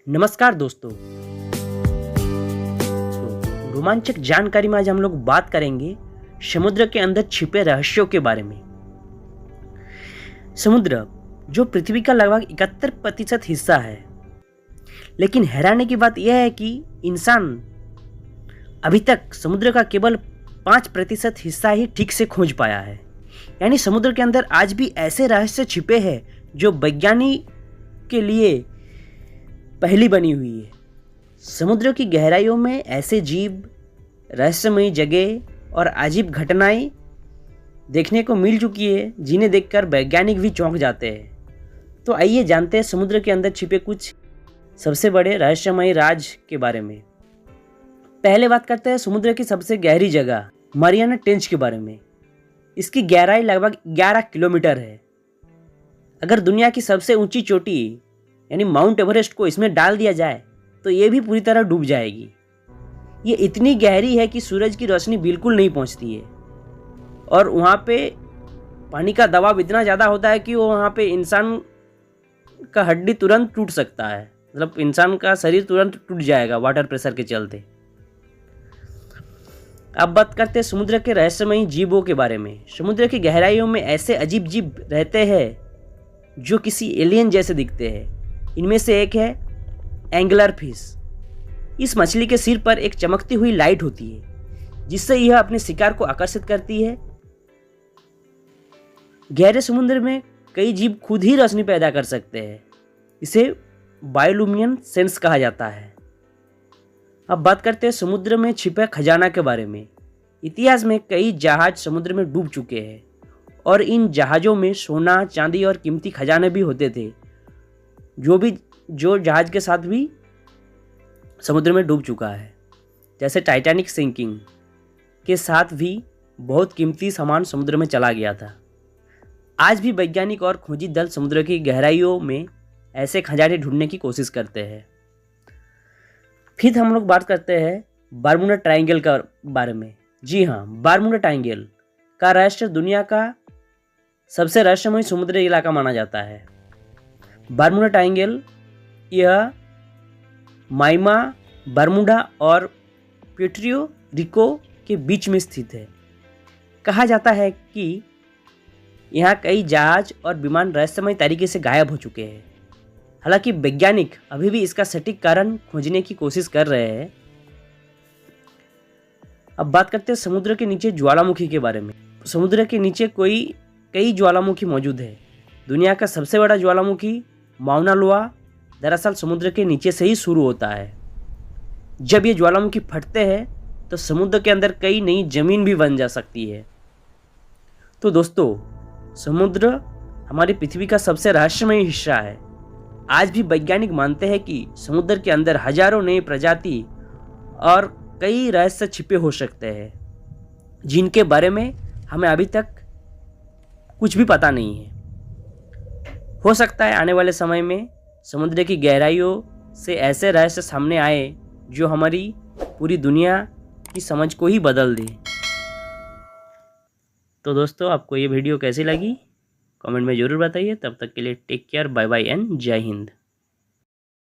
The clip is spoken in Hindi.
नमस्कार दोस्तों। रोमांचक जानकारी में आज हम लोग बात करेंगे समुद्र के अंदर छिपे रहस्यों के बारे में। समुद्र जो पृथ्वी का लगभग 71% हिस्सा है, लेकिन हैरानी की बात यह है कि इंसान अभी तक समुद्र का केवल 5% हिस्सा ही ठीक से खोज पाया है। यानी समुद्र के अंदर आज भी ऐसे रहस्य छिपे हैं जो वैज्ञानिक के लिए पहली बनी हुई है। समुद्र की गहराइयों में ऐसे जीव, रहस्यमयी जगह और अजीब घटनाएं देखने को मिल चुकी है जिन्हें देखकर वैज्ञानिक भी चौंक जाते हैं। तो आइए जानते हैं समुद्र के अंदर छिपे कुछ सबसे बड़े रहस्यमयी राज के बारे में। पहले बात करते हैं समुद्र की सबसे गहरी जगह मारियाना ट्रेंच के बारे में। इसकी गहराई लगभग 11 किलोमीटर है। अगर दुनिया की सबसे ऊंची चोटी यानी माउंट एवरेस्ट को इसमें डाल दिया जाए तो ये भी पूरी तरह डूब जाएगी। ये इतनी गहरी है कि सूरज की रोशनी बिल्कुल नहीं पहुंचती है और वहाँ पे पानी का दबाव इतना ज़्यादा होता है कि वो वहाँ पे इंसान का हड्डी तुरंत टूट सकता है, मतलब इंसान का शरीर तुरंत टूट जाएगा वाटर प्रेशर के चलते। अब बात करते हैं समुद्र के रहस्यमयी जीवों के बारे में। समुद्र की गहराइयों में ऐसे अजीब जीव रहते हैं जो किसी एलियन जैसे दिखते हैं। इनमें से एक है एंगलर फिश। इस मछली के सिर पर एक चमकती हुई लाइट होती है जिससे यह अपने शिकार को आकर्षित करती है। गहरे समुद्र में कई जीव खुद ही रोशनी पैदा कर सकते हैं। इसे बायोलुमिनेसेंस कहा जाता है। अब बात करते हैं समुद्र में छिपे खजाना के बारे में। इतिहास में कई जहाज समुद्र में डूब चुके हैं और इन जहाज़ों में सोना, चांदी और कीमती खजाने भी होते थे, जो जहाज के साथ भी समुद्र में डूब चुका है। जैसे टाइटैनिक सिंकिंग के साथ भी बहुत कीमती सामान समुद्र में चला गया था। आज भी वैज्ञानिक और खोजी दल समुद्र की गहराइयों में ऐसे खजाने ढूंढने की कोशिश करते हैं। फिर हम लोग बात करते हैं बरमूडा ट्रायंगल का बारे में। जी हाँ, बरमूडा ट्रायंगल का रहस्य दुनिया का सबसे रहस्यमय समुद्री इलाका माना जाता है। बरमूडा ट्रायंगल यह माइमा, बरमूडा और प्यूर्टो रिको के बीच में स्थित है। कहा जाता है कि यहाँ कई जहाज और विमान रहस्यमय तरीके से गायब हो चुके हैं। हालांकि वैज्ञानिक अभी भी इसका सटीक कारण खोजने की कोशिश कर रहे हैं। अब बात करते हैं समुद्र के नीचे ज्वालामुखी के बारे में। समुद्र के नीचे कई ज्वालामुखी मौजूद है। दुनिया का सबसे बड़ा ज्वालामुखी माउना लोआ दरअसल समुद्र के नीचे से ही शुरू होता है। जब ये ज्वालामुखी फटते हैं तो समुद्र के अंदर कई नई जमीन भी बन जा सकती है। तो दोस्तों, समुद्र हमारी पृथ्वी का सबसे रहस्यमय हिस्सा है। आज भी वैज्ञानिक मानते हैं कि समुद्र के अंदर हजारों नई प्रजाति और कई रहस्य छिपे हो सकते हैं जिनके बारे में हमें अभी तक कुछ भी पता नहीं है। हो सकता है आने वाले समय में समुद्र की गहराइयों से ऐसे रहस्य सामने आए जो हमारी पूरी दुनिया की समझ को ही बदल दे। तो दोस्तों, आपको ये वीडियो कैसी लगी कमेंट में ज़रूर बताइए। तब तक के लिए take care, bye bye and जय हिंद।